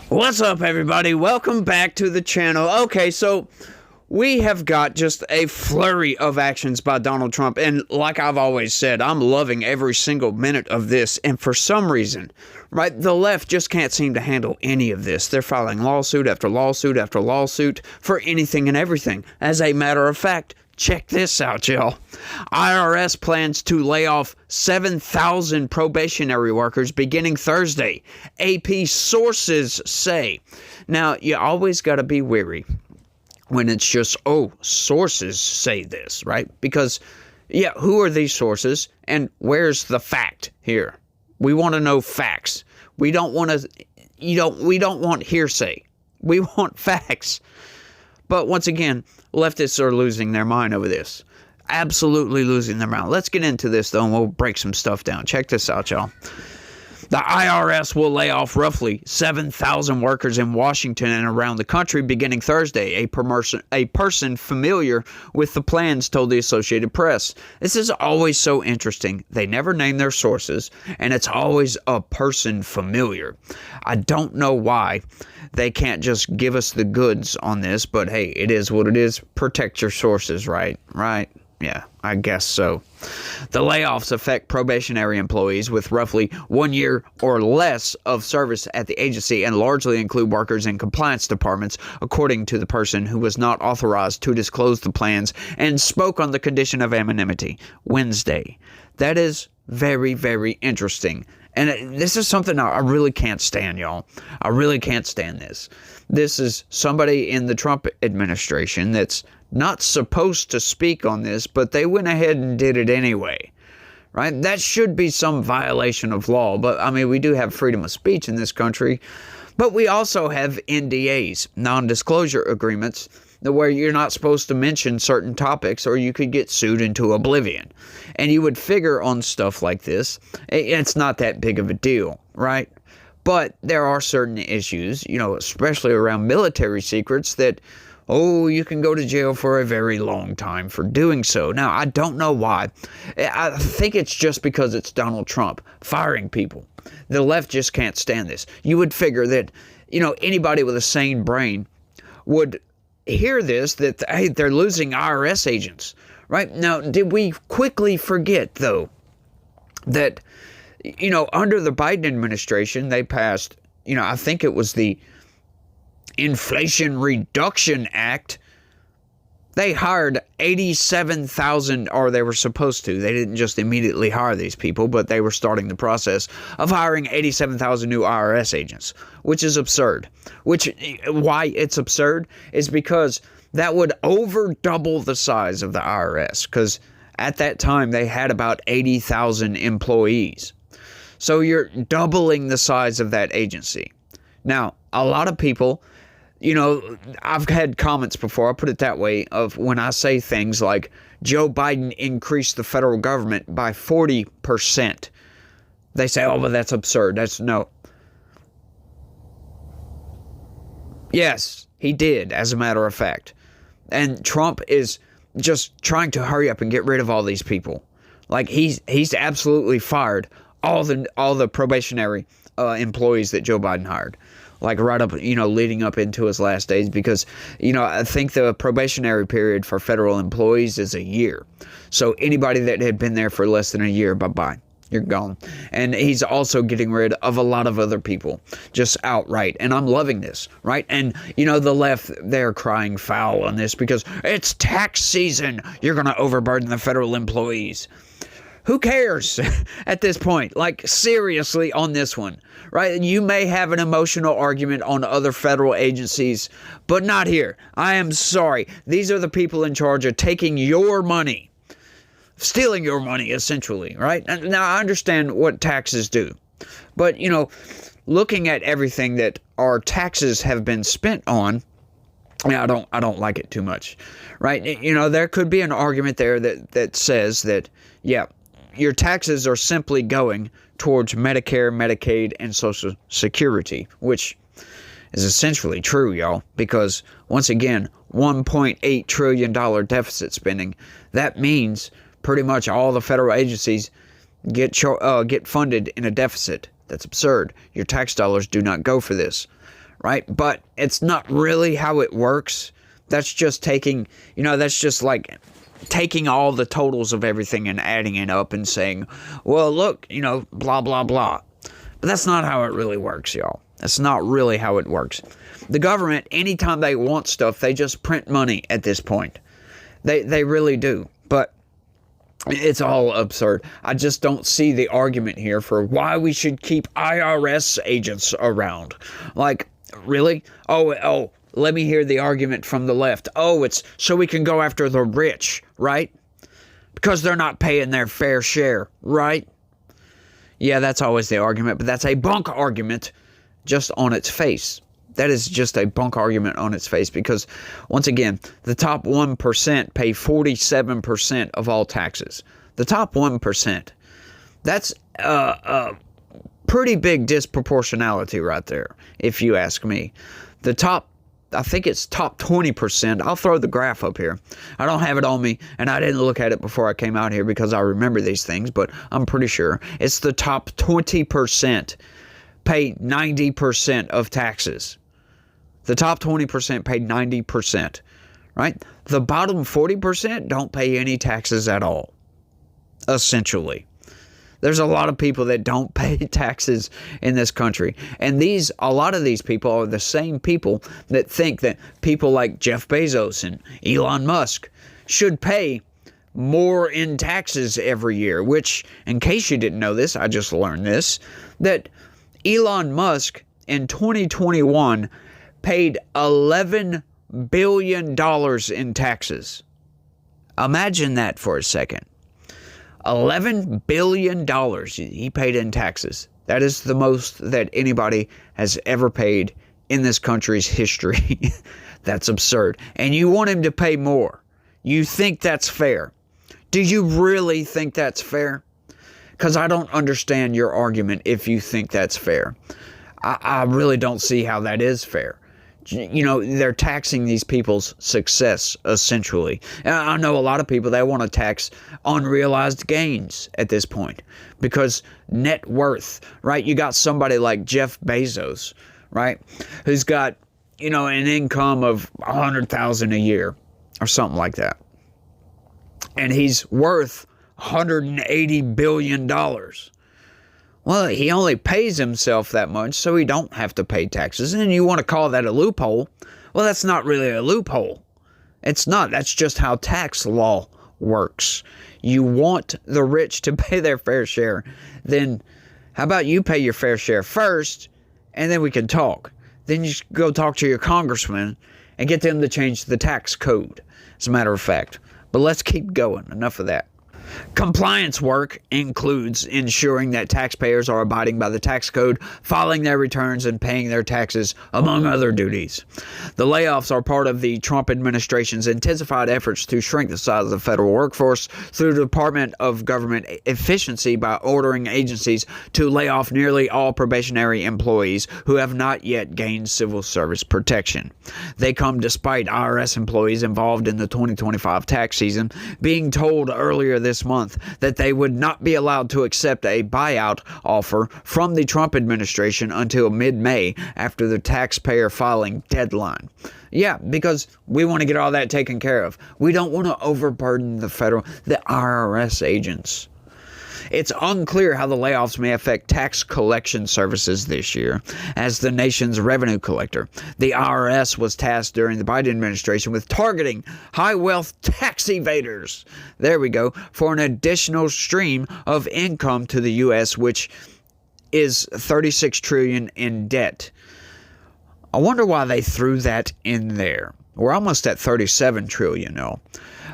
What's up, everybody? Welcome back to the channel. Okay, so we have got just a flurry of actions by Donald Trump, and like I've always said, I'm loving every single minute of this, and for some reason, right, the left just can't seem to handle any of this. They're filing lawsuit after lawsuit after lawsuit for anything and everything. As a matter of fact, check this out, y'all. IRS plans to lay off 7,000 probationary workers beginning Thursday, AP sources say. Now, you always got to be wary when it's just, oh, sources say this, right? Because, yeah, who are these sources and where's the fact here? We want to know facts. We don't want to, we don't want hearsay. We want facts. But once again, leftists are losing their mind over this. Absolutely losing their mind. Let's get into this, though, and we'll break some stuff down. Check this out, y'all. The IRS will lay off roughly 7,000 workers in Washington and around the country beginning Thursday, a person familiar with the plans told the Associated Press. This is always so interesting. They never name their sources, and it's always a person familiar. I don't know why they can't just give us the goods on this, but hey, it is what it is. Protect your sources, right? Right? Yeah, I guess so. The layoffs affect probationary employees with roughly 1 year or less of service at the agency and largely include workers in compliance departments, according to the person who was not authorized to disclose the plans and spoke on the condition of anonymity Wednesday. That is very, very interesting. And this is something I really can't stand, y'all. I really can't stand this. This is somebody in the Trump administration that's not supposed to speak on this, but they went ahead and did it anyway, right? That should be some violation of law. But, I mean, we do have freedom of speech in this country, but we also have NDAs, non-disclosure agreements, where you're not supposed to mention certain topics or you could get sued into oblivion. And you would figure on stuff like this, it's not that big of a deal, right? But there are certain issues, especially around military secrets that, oh, you can go to jail for a very long time for doing so. Now, I don't know why. I think it's just because it's Donald Trump firing people. The left just can't stand this. You would figure that, anybody with a sane brain would hear this, that, hey, they're losing IRS agents, right? Now, did we quickly forget, though, that, under the Biden administration, they passed, I think it was the Inflation Reduction Act. They hired 87,000, or they were supposed to. They didn't just immediately hire these people, but they were starting the process of hiring 87,000 new IRS agents, which is absurd. Why it's absurd is because that would over double the size of the IRS, because at that time they had about 80,000 employees. So you're doubling the size of that agency. Now, a lot of people, I've had comments before, I'll put it that way, of when I say things like Joe Biden increased the federal government by 40%. They say, oh, but that's absurd. No. Yes, he did, as a matter of fact. And Trump is just trying to hurry up and get rid of all these people. Like, he's absolutely fired all the probationary employees that Joe Biden hired. Like right up, leading up into his last days, because, I think the probationary period for federal employees is a year. So anybody that had been there for less than a year, bye-bye. You're gone. And he's also getting rid of a lot of other people just outright. And I'm loving this, right? And, the left, they're crying foul on this because it's tax season. You're going to overburden the federal employees. Who cares at this point? Like, seriously, on this one, right? You may have an emotional argument on other federal agencies, but not here. I am sorry. These are the people in charge of taking your money, stealing your money, essentially, right? Now, I understand what taxes do, but, looking at everything that our taxes have been spent on, I don't like it too much, right? There could be an argument there that says that, yeah, your taxes are simply going towards Medicare, Medicaid, and Social Security, which is essentially true, y'all, because, once again, $1.8 trillion deficit spending. That means pretty much all the federal agencies get funded in a deficit. That's absurd. Your tax dollars do not go for this, right? But it's not really how it works. That's just that's just like taking all the totals of everything and adding it up and saying, well, look, blah, blah, blah. But that's not how it really works, y'all. That's not really how it works. The government, anytime they want stuff, they just print money at this point. They really do. But it's all absurd. I just don't see the argument here for why we should keep IRS agents around. Like, really? Oh, let me hear the argument from the left. Oh, it's so we can go after the rich, right? Because they're not paying their fair share, right? Yeah, that's always the argument, but that's a bunk argument just on its face. That is just a bunk argument on its face because, once again, the top 1% pay 47% of all taxes. The top 1%. That's pretty big disproportionality right there, if you ask me. The top, I think it's top 20%. I'll throw the graph up here. I don't have it on me, and I didn't look at it before I came out here because I remember these things, but I'm pretty sure it's the top 20% pay 90% of taxes. The top 20% pay 90%, right? The bottom 40% don't pay any taxes at all, essentially. There's a lot of people that don't pay taxes in this country. And a lot of these people are the same people that think that people like Jeff Bezos and Elon Musk should pay more in taxes every year, which, in case you didn't know this, I just learned this, that Elon Musk in 2021 paid $11 billion in taxes. Imagine that for a second. $11 billion he paid in taxes. That is the most that anybody has ever paid in this country's history. That's absurd. And you want him to pay more. You think that's fair. Do you really think that's fair? Because I don't understand your argument if you think that's fair. I really don't see how that is fair. They're taxing these people's success, essentially. And I know a lot of people that want to tax unrealized gains at this point because net worth, right? You got somebody like Jeff Bezos, right, who's got, an income of $100,000 a year or something like that. And he's worth $180 billion. Well, he only pays himself that much, so he don't have to pay taxes. And you want to call that a loophole? Well, that's not really a loophole. It's not. That's just how tax law works. You want the rich to pay their fair share. Then how about you pay your fair share first, and then we can talk. Then you go talk to your congressman and get them to change the tax code, as a matter of fact. But let's keep going. Enough of that. Compliance work includes ensuring that taxpayers are abiding by the tax code, filing their returns, and paying their taxes, among other duties. The layoffs are part of the Trump administration's intensified efforts to shrink the size of the federal workforce through the Department of Government Efficiency by ordering agencies to lay off nearly all probationary employees who have not yet gained civil service protection. They come despite IRS employees involved in the 2025 tax season being told earlier this month that they would not be allowed to accept a buyout offer from the Trump administration until mid-May after the taxpayer filing deadline. Yeah, because we want to get all that taken care of. We don't want to overburden the IRS agents. It's unclear how the layoffs may affect tax collection services this year. As the nation's revenue collector, the IRS was tasked during the Biden administration with targeting high-wealth tax evaders. There we go. For an additional stream of income to the U.S., which is $36 trillion in debt. I wonder why they threw that in there. We're almost at $37 trillion now.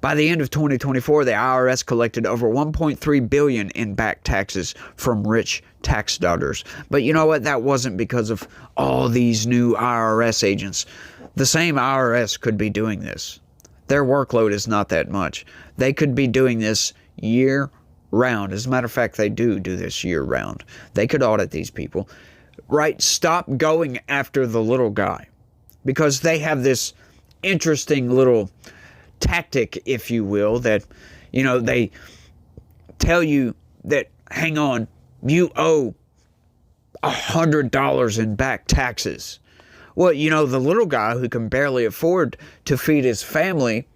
By the end of 2024, the IRS collected over $1.3 billion in back taxes from rich tax dodgers. But you know what? That wasn't because of all these new IRS agents. The same IRS could be doing this. Their workload is not that much. They could be doing this year round. As a matter of fact, they do this year round. They could audit these people. Right? Stop going after the little guy, because they have this interesting little tactic, if you will, that, they tell you that, hang on, you owe $100 in back taxes. Well, the little guy who can barely afford to feed his family,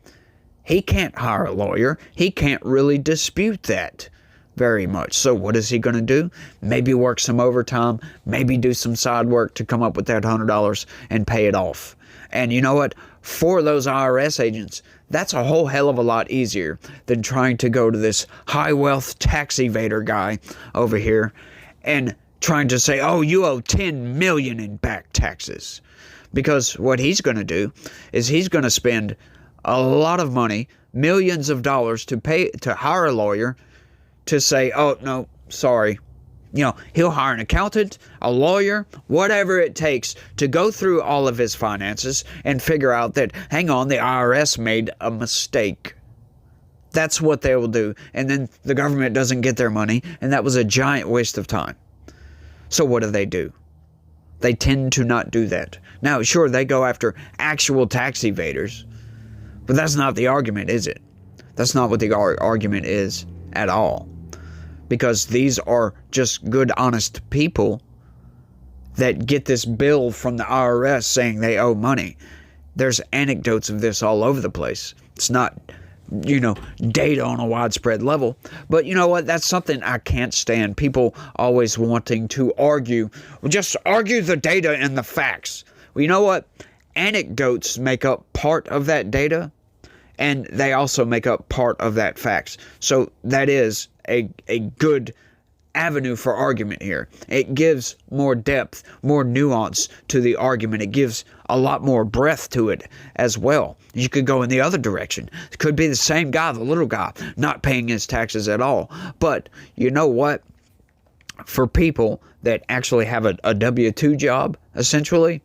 he can't hire a lawyer. He can't really dispute that very much. So what is he going to do? Maybe work some overtime, maybe do some side work to come up with that $100 and pay it off. And you know what? For those IRS agents, that's a whole hell of a lot easier than trying to go to this high wealth tax evader guy over here and trying to say, oh, you owe $10 million in back taxes. Because what he's going to do is he's going to spend a lot of money, millions of dollars to hire a lawyer to say, oh, no, sorry. He'll hire an accountant, a lawyer, whatever it takes to go through all of his finances and figure out that, hang on, the IRS made a mistake. That's what they will do. And then the government doesn't get their money, and that was a giant waste of time. So what do? They tend to not do that. Now, sure, they go after actual tax evaders, but that's not the argument, is it? That's not what the argument is at all. Because these are just good, honest people that get this bill from the IRS saying they owe money. There's anecdotes of this all over the place. It's not, data on a widespread level. But you know what? That's something I can't stand. People always wanting to argue. Well, just argue the data and the facts. Well, you know what? Anecdotes make up part of that data, and they also make up part of that facts. So that is a good avenue for argument here. It gives more depth, more nuance to the argument. It gives a lot more breadth to it as well. You could go in the other direction. It could be the same guy, the little guy, not paying his taxes at all. But you know what? For people that actually have a W-2 job, essentially,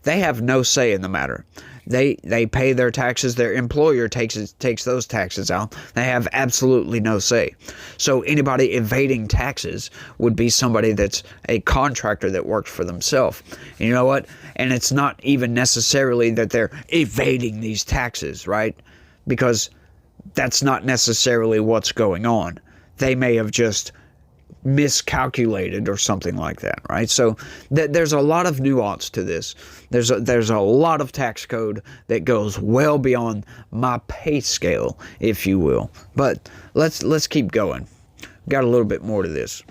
they have no say in the matter. They pay their taxes. Their employer takes those taxes out. They have absolutely no say. So anybody evading taxes would be somebody that's a contractor that works for themselves. And you know what? And it's not even necessarily that they're evading these taxes, right? Because that's not necessarily what's going on. They may have just miscalculated or something like that, right? So there's a lot of nuance to this. There's a lot of tax code that goes well beyond my pay scale, if you will. But let's keep going. Got a little bit more to this.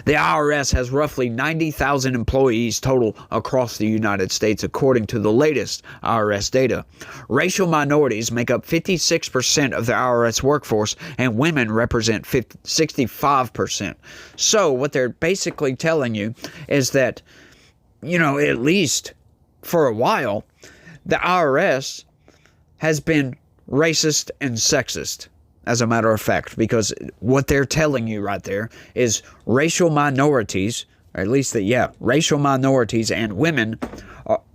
The IRS has roughly 90,000 employees total across the United States, according to the latest IRS data. Racial minorities make up 56% of the IRS workforce, and women represent 65%. So what they're basically telling you is that, at least for a while, the IRS has been racist and sexist. As a matter of fact, because what they're telling you right there is racial minorities, or at least racial minorities and women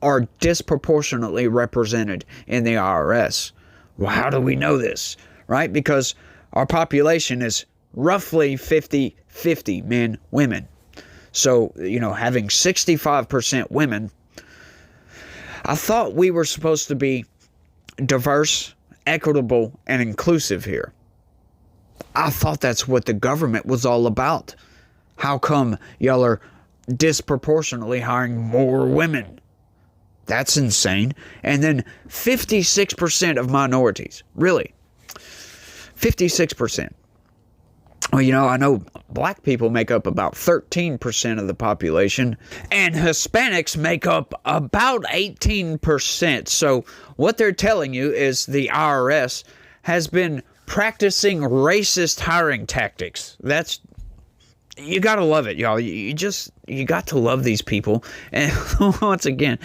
are disproportionately represented in the IRS. Well, how do we know this? Right? Because our population is roughly 50-50 men, women. So, having 65% women, I thought we were supposed to be diverse, equitable, and inclusive here. I thought that's what the government was all about. How come y'all are disproportionately hiring more women? That's insane. And then 56% of minorities. Really? 56%. Well, I know black people make up about 13% of the population, and Hispanics make up about 18%. So what they're telling you is the IRS has been practicing racist hiring tactics. You gotta love it, y'all. You got to love these people. And once again,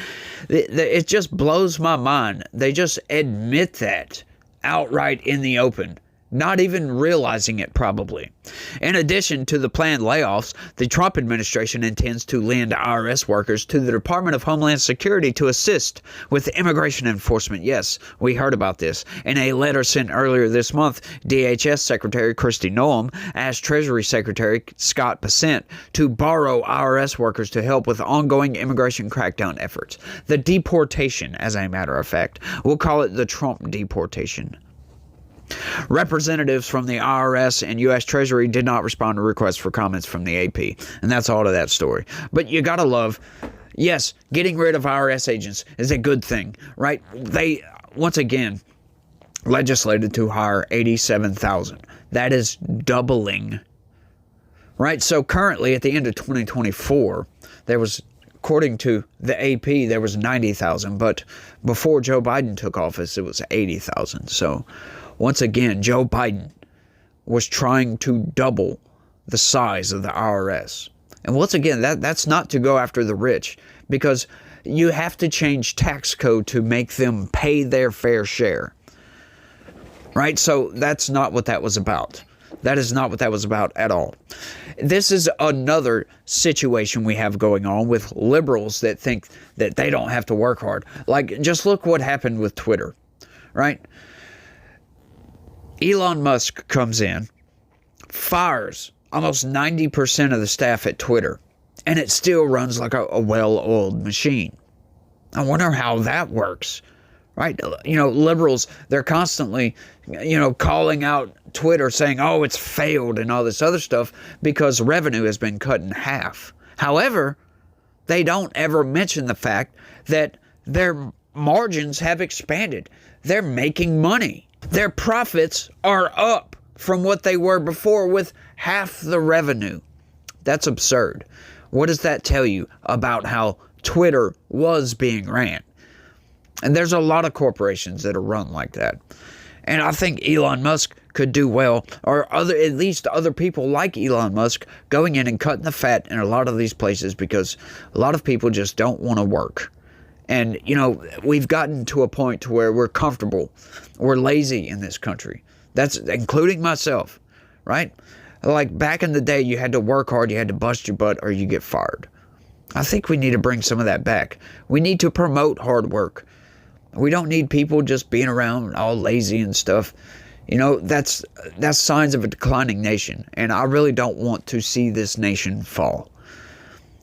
it just blows my mind. They just admit that outright in the open, not even realizing it probably. In addition to the planned layoffs, the Trump administration intends to lend IRS workers to the Department of Homeland Security to assist with immigration enforcement. Yes, we heard about this. In a letter sent earlier this month, DHS Secretary Kristi Noem asked Treasury Secretary Scott Bessent to borrow IRS workers to help with ongoing immigration crackdown efforts. The deportation, as a matter of fact. We'll call it the Trump deportation. Representatives from the IRS and U.S. Treasury did not respond to requests for comments from the AP. And that's all to that story. But you gotta love, Yes, getting rid of IRS agents is a good thing, right? They, once again, legislated to hire 87,000. That is doubling, right? So currently, at the end of 2024, there was, according to the AP, there was 90,000. But before Joe Biden took office, it was 80,000. So once again, Joe Biden was trying to double the size of the IRS. And once again, that's not to go after the rich, because you have to change tax code to make them pay their fair share. Right? So that's not what that was about. That is not what that was about at all. This is another situation we have going on with liberals that think that they don't have to work hard. Like, just look what happened with Twitter, right? Elon Musk comes in, fires almost 90% of the staff at Twitter, and it still runs like a well-oiled machine. I wonder how that works, right? You know, liberals, they're constantly, calling out Twitter saying, oh, it's failed and all this other stuff because revenue has been cut in half. However, they don't ever mention the fact that their margins have expanded. They're making money. Their profits are up from what they were before with half the revenue. That's absurd. What does that tell you about how Twitter was being ran? And there's a lot of corporations that are run like that. And I think Elon Musk could do well, or at least other people like Elon Musk, going in and cutting the fat in a lot of these places, because a lot of people just don't want to work. And, we've gotten to a point to where we're comfortable. We're lazy in this country. That's including myself, right? Like back in the day, you had to work hard, you had to bust your butt, or you get fired. I think we need to bring some of that back. We need to promote hard work. We don't need people just being around all lazy and stuff. That's signs of a declining nation, and I really don't want to see this nation fall.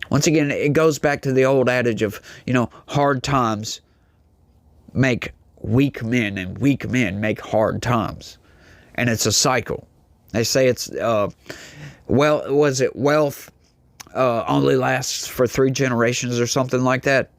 Once again, it goes back to the old adage of, hard times make weak men, and weak men make hard times. And it's a cycle. They say it's, wealth only lasts for 3 generations or something like that.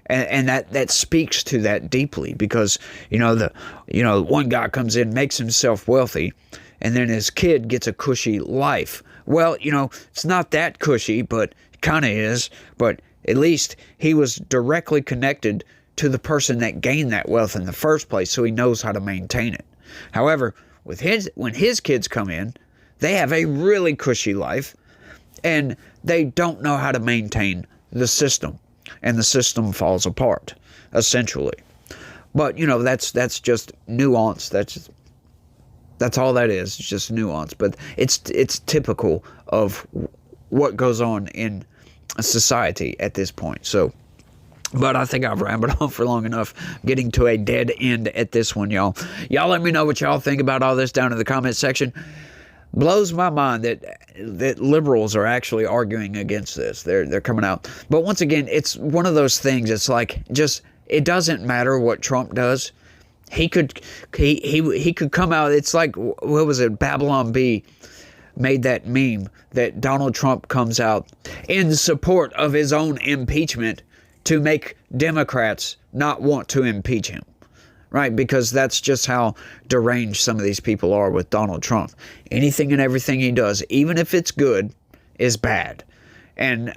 And that speaks to that deeply, because, one guy comes in, makes himself wealthy, and then his kid gets a cushy life. Well, it's not that cushy, but it kind of is. But at least he was directly connected to the person that gained that wealth in the first place, so he knows how to maintain it. However, when his kids come in, they have a really cushy life, and they don't know how to maintain the system, and the system falls apart, essentially. But that's just nuance. That's all that is. It's just nuance. But it's typical of what goes on in a society at this point. So. But I think I've rambled on for long enough, getting to a dead end at this one, y'all. Y'all let me know what y'all think about all this down in the comment section. Blows my mind that liberals are actually arguing against this. They're coming out. But once again, it's one of those things. It's like, it doesn't matter what Trump does. He could come out. It's like, what was it? Babylon Bee made that meme that Donald Trump comes out in support of his own impeachment to make Democrats not want to impeach him, right? Because that's just how deranged some of these people are with Donald Trump. Anything and everything he does, even if it's good, is bad. And,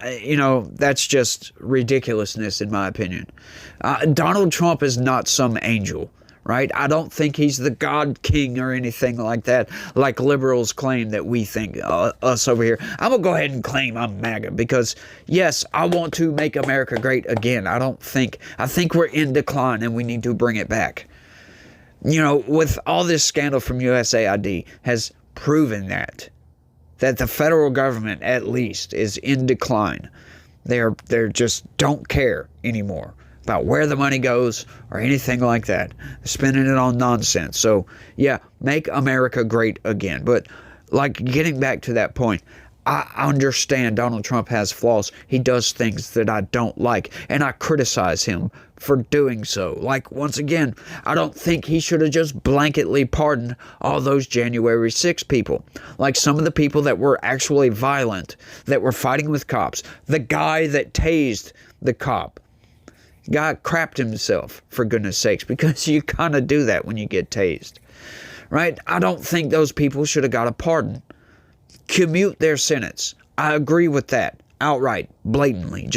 that's just ridiculousness in my opinion. Donald Trump is not some angel, right? I don't think he's the God King or anything like that, like liberals claim that we think, us over here. I'm going to go ahead and claim I'm MAGA because, yes, I want to make America great again. I think we're in decline and we need to bring it back. With all this scandal from USAID has proven that the federal government, at least, is in decline. They're just don't care anymore about where the money goes or anything like that. They're spending it on nonsense. So, yeah, make America great again. But, getting back to that point, I understand Donald Trump has flaws. He does things that I don't like, and I criticize him for doing so. Once again, I don't think he should have just blanketly pardoned all those January 6 people. Some of the people that were actually violent, that were fighting with cops. The guy that tased the cop. Guy crapped himself, for goodness sakes, because you kind of do that when you get tased, right? I don't think those people should have got a pardon. Commute their sentence. I agree with that outright, blatantly.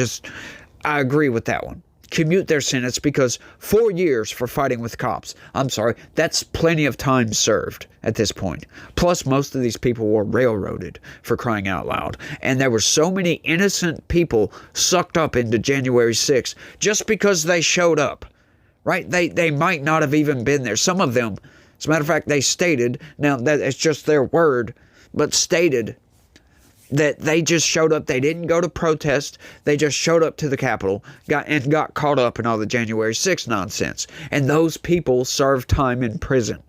I agree with that one. Commute their sentence, because 4 years for fighting with cops, I'm sorry, that's plenty of time served at this point. Plus, most of these people were railroaded, for crying out loud. And there were so many innocent people sucked up into January 6th just because they showed up, right? They might not have even been there. Some of them, as a matter of fact, they stated, now that it's just their word, but stated that they just showed up. They didn't go to protest. They just showed up to the Capitol, got caught up in all the January 6th nonsense. And those people served time in prison.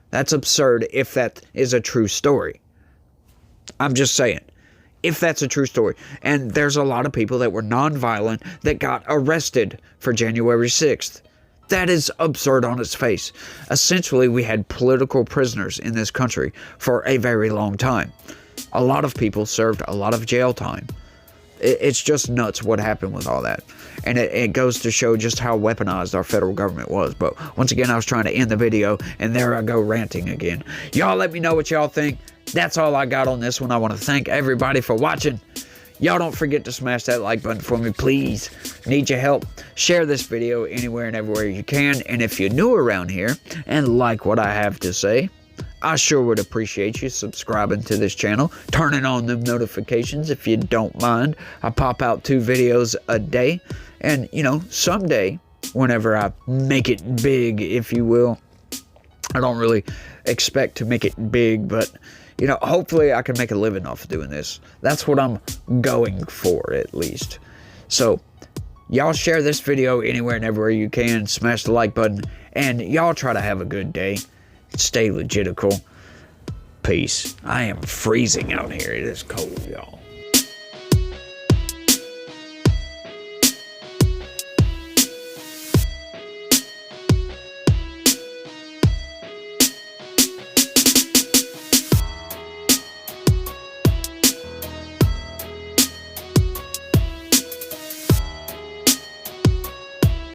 That's absurd if that is a true story. I'm just saying, if that's a true story. And there's a lot of people that were nonviolent that got arrested for January 6th. That is absurd on its face. Essentially, we had political prisoners in this country for a very long time. A lot of people served a lot of jail time. It's just nuts what happened with all that. And it goes to show just how weaponized our federal government was. But once again, I was trying to end the video, and there I go ranting again. Y'all let me know what y'all think. That's all I got on this one. I want to thank everybody for watching. Y'all don't forget to smash that like button for me, please. Need your help. Share this video anywhere and everywhere you can. And if you're new around here and like what I have to say, I sure would appreciate you subscribing to this channel, turning on them notifications if you don't mind. I pop out 2 videos a day, and someday, whenever I make it big, if you will, I don't really expect to make it big, but hopefully I can make a living off of doing this. That's what I'm going for, at least. So y'all share this video anywhere and everywhere you can, smash the like button, and y'all try to have a good day. Stay legitical. Peace. I am freezing out here. It is cold, y'all.